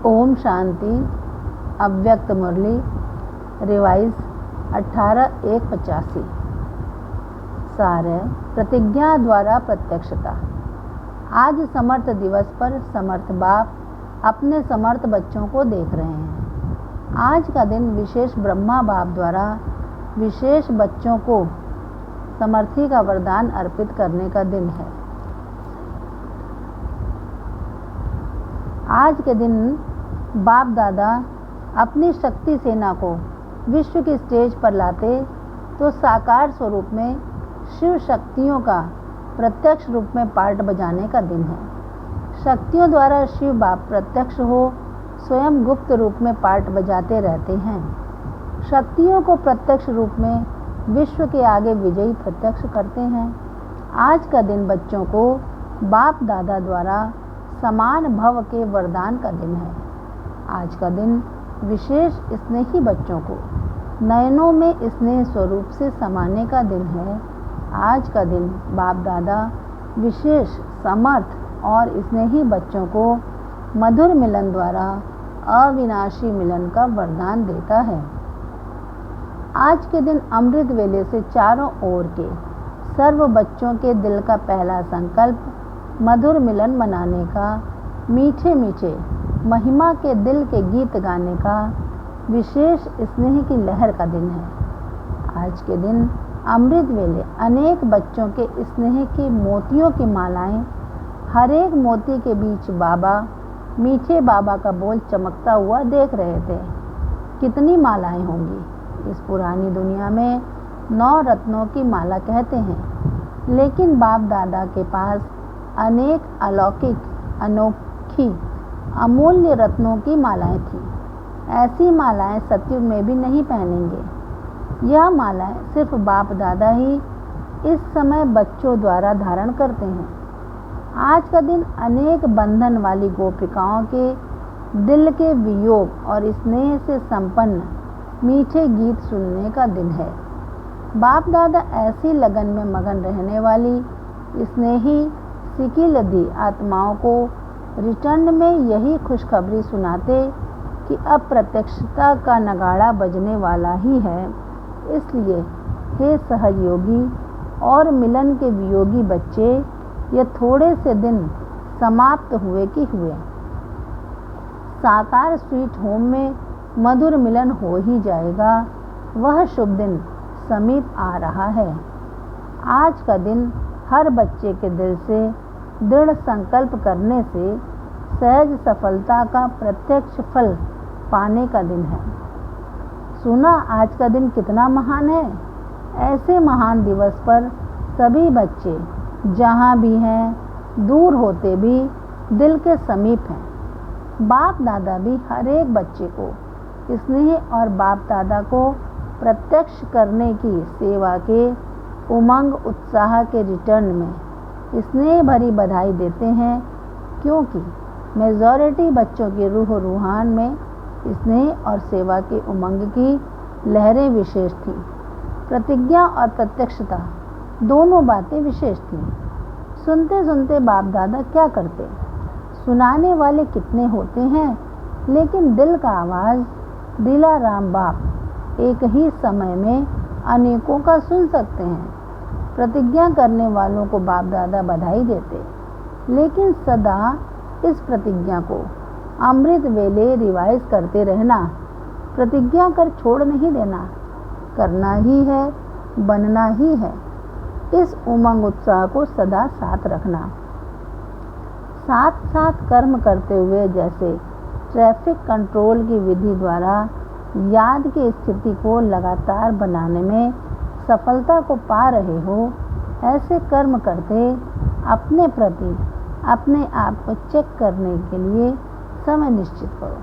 ओम शांति। अव्यक्त मुरली रिवाइज 18/1/85। सार है प्रतिज्ञा द्वारा प्रत्यक्षता। आज समर्थ दिवस पर समर्थ बाप अपने समर्थ बच्चों को देख रहे हैं। आज का दिन विशेष ब्रह्मा बाप द्वारा विशेष बच्चों को समर्थी का वरदान अर्पित करने का दिन है। आज के दिन बाप दादा अपनी शक्ति सेना को विश्व की स्टेज पर लाते तो साकार स्वरूप में शिव शक्तियों का प्रत्यक्ष रूप में पार्ट बजाने का दिन है। शक्तियों द्वारा शिव बाप प्रत्यक्ष हो स्वयं गुप्त रूप में पार्ट बजाते रहते हैं। शक्तियों को प्रत्यक्ष रूप में विश्व के आगे विजयी प्रत्यक्ष करते हैं। आज का दिन बच्चों को बाप दादा द्वारा समान भव के वरदान का दिन है। आज का दिन विशेष स्नेही बच्चों को नयनों में स्नेह स्वरूप से समाने का दिन है। आज का दिन बाप दादा विशेष समर्थ और स्नेही बच्चों को मधुर मिलन द्वारा अविनाशी मिलन का वरदान देता है। आज के दिन अमृत वेले से चारों ओर के सर्व बच्चों के दिल का पहला संकल्प मधुर मिलन मनाने का, मीठे मीठे महिमा के दिल के गीत गाने का विशेष स्नेह की लहर का दिन है। आज के दिन अमृत वेले अनेक बच्चों के स्नेह की मोतियों की मालाएं, हर एक मोती के बीच बाबा मीठे बाबा का बोल चमकता हुआ देख रहे थे। कितनी मालाएं होंगी। इस पुरानी दुनिया में 9 रत्नों की माला कहते हैं, लेकिन बाप दादा के पास अनेक अलौकिक, अनोखी, अमूल्य रत्नों की मालाएं थी। ऐसी मालाएं सतयुग में भी नहीं पहनेंगे। यह मालाएं सिर्फ बाप दादा ही इस समय बच्चों द्वारा धारण करते हैं। आज का दिन अनेक बंधन वाली गोपिकाओं के दिल के वियोग और स्नेह से संपन्न मीठे गीत सुनने का दिन है। बाप दादा ऐसी लगन में मगन रहने वाली स्नेही सिकिलधी आत्माओं को रिटर्न में यही खुशखबरी सुनाते कि अब प्रत्यक्षता का नगाड़ा बजने वाला ही है। इसलिए हे सहयोगी और मिलन के वियोगी बच्चे, ये थोड़े से दिन समाप्त हुए कि हुए। साकार स्वीट होम में मधुर मिलन हो ही जाएगा। वह शुभ दिन समीप आ रहा है। आज का दिन हर बच्चे के दिल से दृढ़ संकल्प करने से सहज सफलता का प्रत्यक्ष फल पाने का दिन है। सुना आज का दिन कितना महान है। ऐसे महान दिवस पर सभी बच्चे जहाँ भी हैं, दूर होते भी दिल के समीप हैं। बाप दादा भी हर एक बच्चे को स्नेह और बाप दादा को प्रत्यक्ष करने की सेवा के उमंग उत्साह के रिटर्न में स्नेह भरी बधाई देते हैं, क्योंकि मेजॉरिटी बच्चों की रूह रूहान में स्नेह और सेवा के उमंग की लहरें विशेष थी। प्रतिज्ञा और प्रत्यक्षता दोनों बातें विशेष थीं। सुनते सुनते बाप दादा क्या करते। सुनाने वाले कितने होते हैं, लेकिन दिल का आवाज़ दिलाराम बाप एक ही समय में अनेकों का सुन सकते हैं। प्रतिज्ञा करने वालों को बाप दादा बधाई देते, लेकिन सदा इस प्रतिज्ञा को अमृत वेले रिवाइज करते रहना। प्रतिज्ञा कर छोड़ नहीं देना, करना ही है, बनना ही है। इस उमंग उत्साह को सदा साथ रखना। साथ साथ कर्म करते हुए, जैसे ट्रैफिक कंट्रोल की विधि द्वारा याद की स्थिति को लगातार बनाने में सफलता को पा रहे हो, ऐसे कर्म करते अपने प्रति अपने आप को चेक करने के लिए समय निश्चित करो,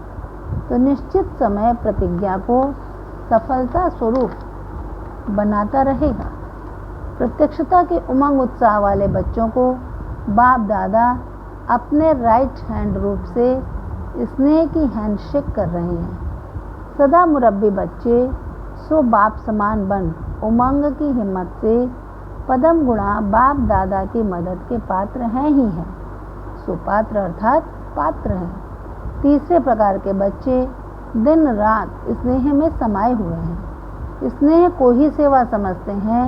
तो निश्चित समय प्रतिज्ञा को सफलता स्वरूप बनाता रहेगा। प्रत्यक्षता के उमंग उत्साह वाले बच्चों को बाप दादा अपने राइट हैंड रूप से स्नेह की हैंडशेक कर रहे हैं। सदा मुरब्बी बच्चे सो बाप समान बन उमंग की हिम्मत से पदम गुणा बाप दादा की मदद के पात्र हैं ही हैं। सुपात्र अर्थात पात्र हैं। तीसरे प्रकार के बच्चे दिन रात स्नेह में समाये हुए हैं। स्नेह को ही सेवा समझते हैं,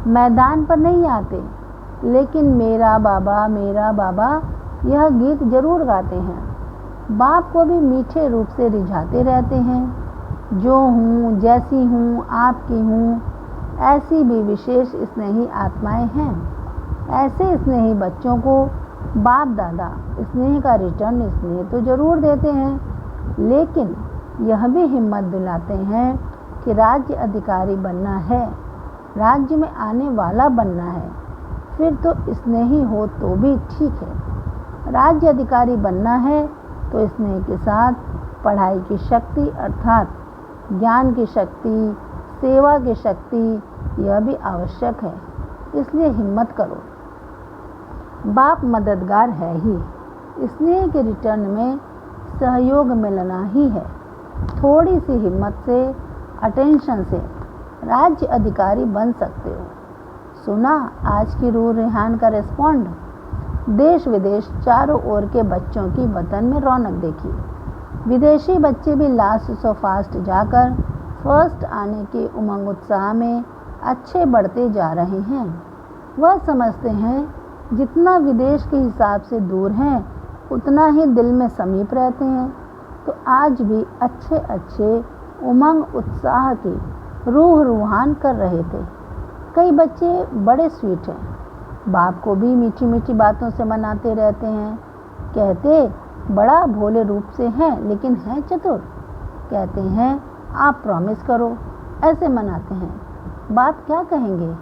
मैदान पर नहीं आते, लेकिन मेरा बाबा यह गीत जरूर गाते हैं। बाप को भी मीठे रूप से रिझाते रहते हैं। जो हूँ, जैसी हूँ, आपकी हूँ, ऐसी भी विशेष स्नेही आत्माएं हैं। ऐसे स्नेही बच्चों को बाप दादा स्नेह का रिटर्न स्नेह तो जरूर देते हैं, लेकिन यह भी हिम्मत दिलाते हैं कि राज्य अधिकारी बनना है, राज्य में आने वाला बनना है। फिर तो स्नेही हो तो भी ठीक है। राज्य अधिकारी बनना है तो स्नेह के साथ पढ़ाई की शक्ति अर्थात ज्ञान की शक्ति, सेवा की शक्ति, यह भी आवश्यक है। इसलिए हिम्मत करो। बाप मददगार है ही, स्नेह के रिटर्न में सहयोग मिलना ही है। थोड़ी सी हिम्मत से, अटेंशन से राज्य अधिकारी बन सकते हो। सुना आज की रूह रेहान का रेस्पॉन्ड? देश विदेश चारों ओर के बच्चों की वतन में रौनक देखी। विदेशी बच्चे भी लास्ट सो फास्ट जाकर फर्स्ट आने के उमंग उत्साह में अच्छे बढ़ते जा रहे हैं। वह समझते हैं जितना विदेश के हिसाब से दूर हैं उतना ही दिल में समीप रहते हैं। तो आज भी अच्छे अच्छे उमंग उत्साह की रूह रूहान कर रहे थे। कई बच्चे बड़े स्वीट हैं, बाप को भी मीठी मीठी बातों से मनाते रहते हैं। कहते बड़ा भोले रूप से हैं लेकिन हैं चतुर। कहते हैं आप प्रॉमिस करो, ऐसे मनाते हैं। बाप क्या कहेंगे?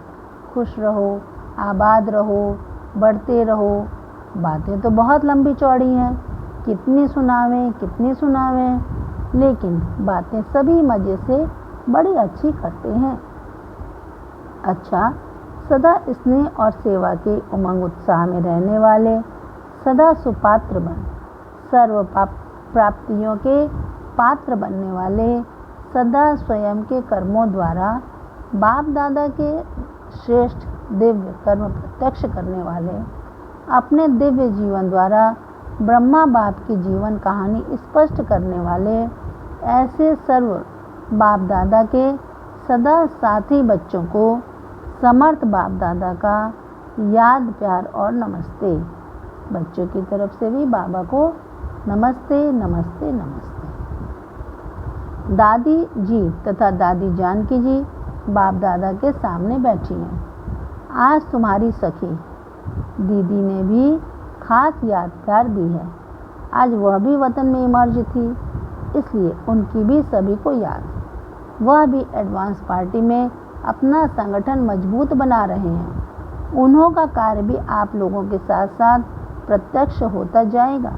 खुश रहो, आबाद रहो, बढ़ते रहो। बातें तो बहुत लंबी चौड़ी हैं, कितनी सुनावें, लेकिन बातें सभी मज़े से बड़ी अच्छी करते हैं। अच्छा, सदा स्नेह और सेवा के उमंग उत्साह में रहने वाले, सदा सुपात्र बन, सर्व प्राप्तियों के पात्र बनने वाले, सदा स्वयं के कर्मों द्वारा बाप दादा के श्रेष्ठ दिव्य कर्म प्रत्यक्ष करने वाले, अपने दिव्य जीवन द्वारा ब्रह्मा बाप की जीवन कहानी स्पष्ट करने वाले, ऐसे सर्व बाप दादा के सदा साथी बच्चों को समर्थ बाप दादा का याद, प्यार और नमस्ते। बच्चों की तरफ से भी बाबा को नमस्ते नमस्ते नमस्ते। दादी जी तथा दादी जानकी जी बाप दादा के सामने बैठी हैं। आज तुम्हारी सखी दीदी ने भी खास याद प्यार दी है। आज वह भी वतन में इमर्ज थी, इसलिए उनकी भी सभी को याद। वह भी एडवांस पार्टी में अपना संगठन मजबूत बना रहे हैं। उन्हों का कार्य भी आप लोगों के साथ साथ प्रत्यक्ष होता जाएगा।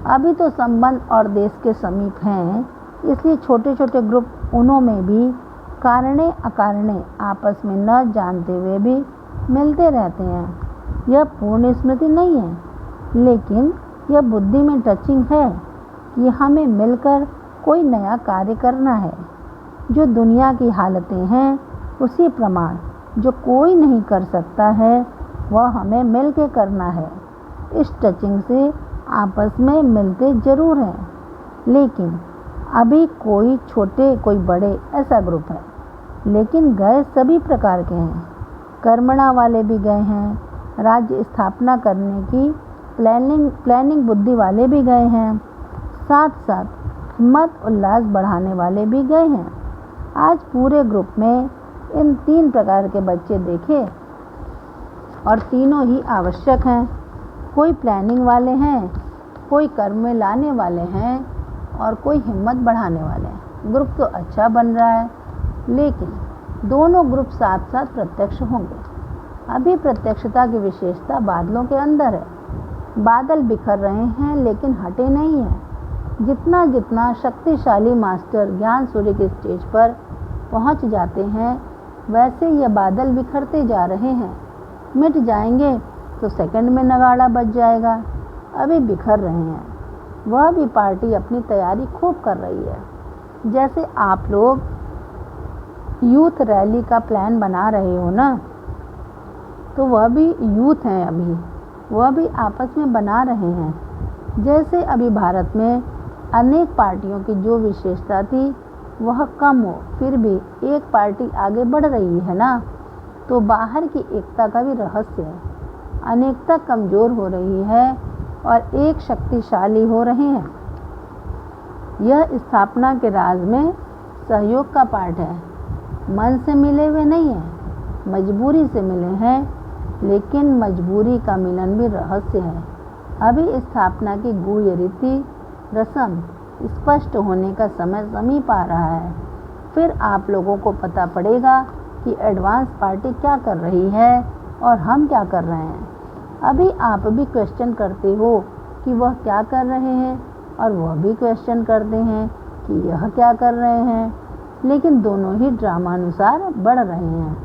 अभी तो संबंध और देश के समीप हैं, इसलिए छोटे छोटे ग्रुप उन्हों में भी कारणे अकारणे आपस में न जानते हुए भी मिलते रहते हैं। यह पूर्ण स्मृति नहीं है, लेकिन यह बुद्धि में टचिंग है कि हमें मिलकर कोई नया कार्य करना है। जो दुनिया की हालतें हैं उसी प्रमाण जो कोई नहीं कर सकता है वह हमें मिल के करना है। इस टचिंग से आपस में मिलते जरूर हैं, लेकिन अभी कोई छोटे कोई बड़े ऐसा ग्रुप है, लेकिन गए सभी प्रकार के हैं। कर्मणा वाले भी गए हैं, राज्य स्थापना करने की प्लानिंग बुद्धि वाले भी गए हैं, साथ साथ हिम्मत उल्लास बढ़ाने वाले भी गए हैं। आज पूरे ग्रुप में इन 3 प्रकार के बच्चे देखे और तीनों ही आवश्यक हैं। कोई प्लानिंग वाले हैं, कोई कर्म में लाने वाले हैं और कोई हिम्मत बढ़ाने वाले हैं। ग्रुप तो अच्छा बन रहा है, लेकिन दोनों ग्रुप साथ साथ प्रत्यक्ष होंगे। अभी प्रत्यक्षता की विशेषता बादलों के अंदर है। बादल बिखर रहे हैं लेकिन हटे नहीं हैं। जितना जितना शक्तिशाली मास्टर ज्ञान सूर्य के स्टेज पर पहुंच जाते हैं, वैसे ये बादल बिखरते जा रहे हैं। मिट जाएंगे तो सेकंड में नगाड़ा बज जाएगा। अभी बिखर रहे हैं। वह भी पार्टी अपनी तैयारी खूब कर रही है। जैसे आप लोग यूथ रैली का प्लान बना रहे हो ना, तो वह भी यूथ हैं, अभी वह भी आपस में बना रहे हैं। जैसे अभी भारत में अनेक पार्टियों की जो विशेषता थी वह कम हो, फिर भी एक पार्टी आगे बढ़ रही है ना, तो बाहर की एकता का भी रहस्य है। अनेकता कमजोर हो रही है और एक शक्तिशाली हो रहे हैं। यह स्थापना के राज में सहयोग का पाठ है। मन से मिले हुए नहीं है, मजबूरी से मिले हैं, लेकिन मजबूरी का मिलन भी रहस्य है। अभी स्थापना की गूढ़ रीति रस्म स्पष्ट होने का समय समीप आ रहा है। फिर आप लोगों को पता पड़ेगा कि एडवांस पार्टी क्या कर रही है और हम क्या कर रहे हैं। अभी आप भी क्वेश्चन करते हो कि वह क्या कर रहे हैं और वह भी क्वेश्चन करते हैं कि यह क्या कर रहे हैं, लेकिन दोनों ही ड्रामानुसार बढ़ रहे हैं।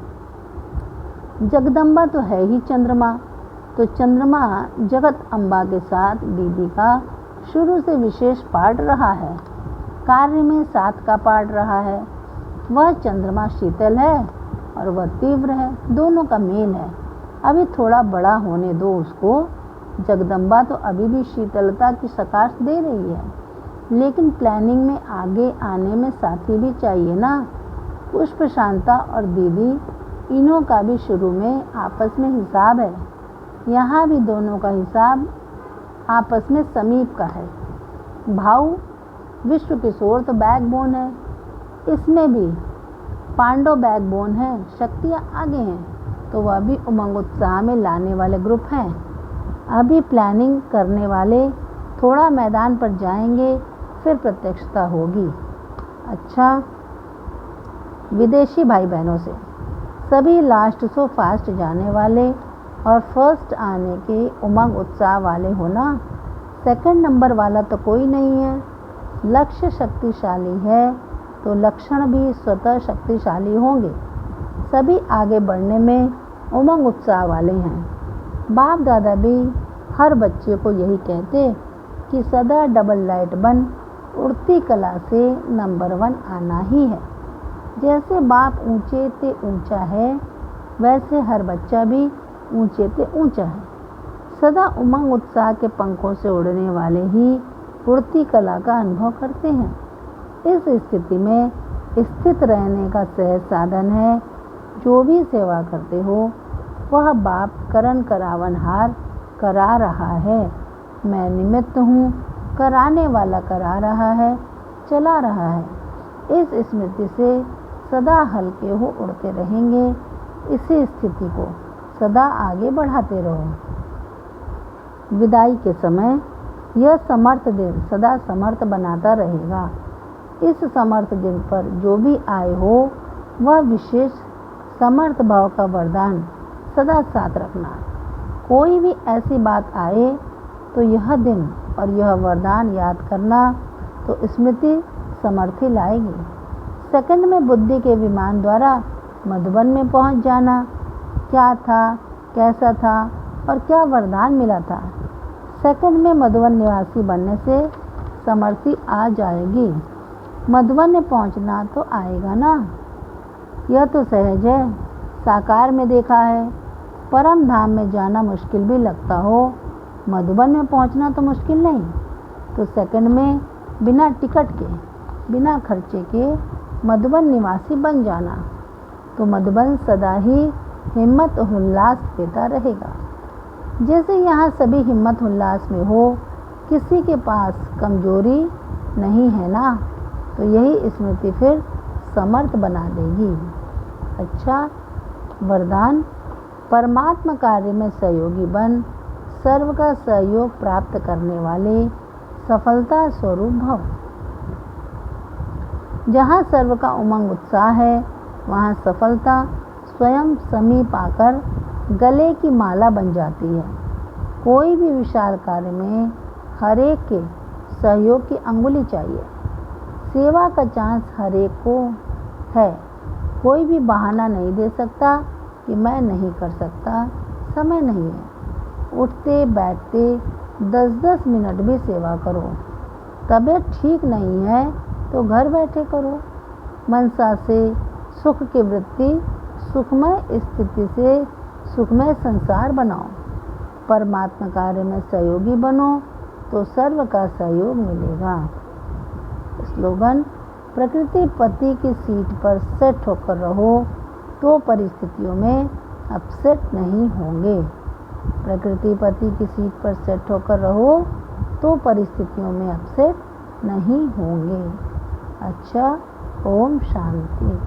जगदम्बा तो है ही चंद्रमा, तो चंद्रमा जगत अम्बा के साथ दीदी का शुरू से विशेष पार्ट रहा है, कार्य में साथ का पार्ट रहा है। वह चंद्रमा शीतल है और वह तीव्र है, दोनों का मेल है। अभी थोड़ा बड़ा होने दो उसको। जगदम्बा तो अभी भी शीतलता की सकाश दे रही है, लेकिन प्लानिंग में आगे आने में साथी भी चाहिए ना। पुष्प शांता और दीदी, इन्हों का भी शुरू में आपस में हिसाब है। यहाँ भी दोनों का हिसाब आपस में समीप का है। भाऊ विश्व किशोर तो बैकबोन है, इसमें भी पांडव बैकबोन है, शक्तियाँ आगे हैं, तो वह भी उमंग उत्साह में लाने वाले ग्रुप हैं। अभी प्लानिंग करने वाले थोड़ा मैदान पर जाएंगे, फिर प्रत्यक्षता होगी। अच्छा, विदेशी भाई बहनों से सभी लास्ट सो फास्ट जाने वाले और फर्स्ट आने के उमंग उत्साह वाले हो ना। सेकंड नंबर वाला तो कोई नहीं है। लक्ष्य शक्तिशाली है तो लक्षण भी स्वतः शक्तिशाली होंगे। सभी आगे बढ़ने में उमंग उत्साह वाले हैं। बाप दादा भी हर बच्चे को यही कहते कि सदा डबल लाइट बन उड़ती कला से नंबर 1 आना ही है। जैसे बाप ऊंचे ते ऊंचा है, वैसे हर बच्चा भी ऊंचे ते ऊंचा है। सदा उमंग उत्साह के पंखों से उड़ने वाले ही उड़ती कला का अनुभव करते हैं। इस स्थिति में स्थित रहने का सहज साधन है। जो भी सेवा करते हो वह बाप करण करावनहार करा रहा है। मैं निमित्त हूँ, कराने वाला करा रहा है, चला रहा है। इस स्मृति से सदा हल्के हो उड़ते रहेंगे। इसी स्थिति को सदा आगे बढ़ाते रहो। विदाई के समय यह समर्थ दिन सदा समर्थ बनाता रहेगा। इस समर्थ दिन पर जो भी आए हो वह विशेष समर्थ भाव का वरदान सदा साथ रखना। कोई भी ऐसी बात आए तो यह दिन और यह वरदान याद करना, तो स्मृति समर्थी लाएगी। सेकंड में बुद्धि के विमान द्वारा मधुबन में पहुंच जाना। क्या था, कैसा था और क्या वरदान मिला था। सेकंड में मधुबन निवासी बनने से समर्थी आ जाएगी। मधुबन में पहुंचना तो आएगा ना, यह तो सहज है, साकार में देखा है। परम धाम में जाना मुश्किल भी लगता हो, मधुबन में पहुंचना तो मुश्किल नहीं। तो सेकंड में बिना टिकट के, बिना खर्चे के मधुबन निवासी बन जाना, तो मधुबन सदा ही हिम्मत और उल्लास देता रहेगा। जैसे यहाँ सभी हिम्मत उल्लास में हो, किसी के पास कमजोरी नहीं है ना, तो यही स्मृति फिर समर्थ बना देगी। अच्छा, वरदान परमात्मा कार्य में सहयोगी बन सर्व का सहयोग प्राप्त करने वाले सफलता स्वरूप भव। जहाँ सर्व का उमंग उत्साह है, वहाँ सफलता स्वयं समीप आकर गले की माला बन जाती है। कोई भी विशाल कार्य में हर एक के सहयोग की अंगुली चाहिए। सेवा का चांस हर एक को है। कोई भी बहाना नहीं दे सकता कि मैं नहीं कर सकता, समय नहीं है। उठते बैठते 10-10 मिनट भी सेवा करो। तबीयत ठीक नहीं है तो घर बैठे करो। मनसा से सुख की वृत्ति, सुखमय स्थिति से सुखमय संसार बनाओ। परमात्मा कार्य में सहयोगी बनो तो सर्व का सहयोग मिलेगा। स्लोगन: प्रकृति पति की सीट पर सेट होकर रहो तो परिस्थितियों में अपसेट नहीं होंगे। प्रकृति पति की सीट पर सेट होकर रहो तो परिस्थितियों में अपसेट नहीं होंगे। अच्छा, ओम शांति।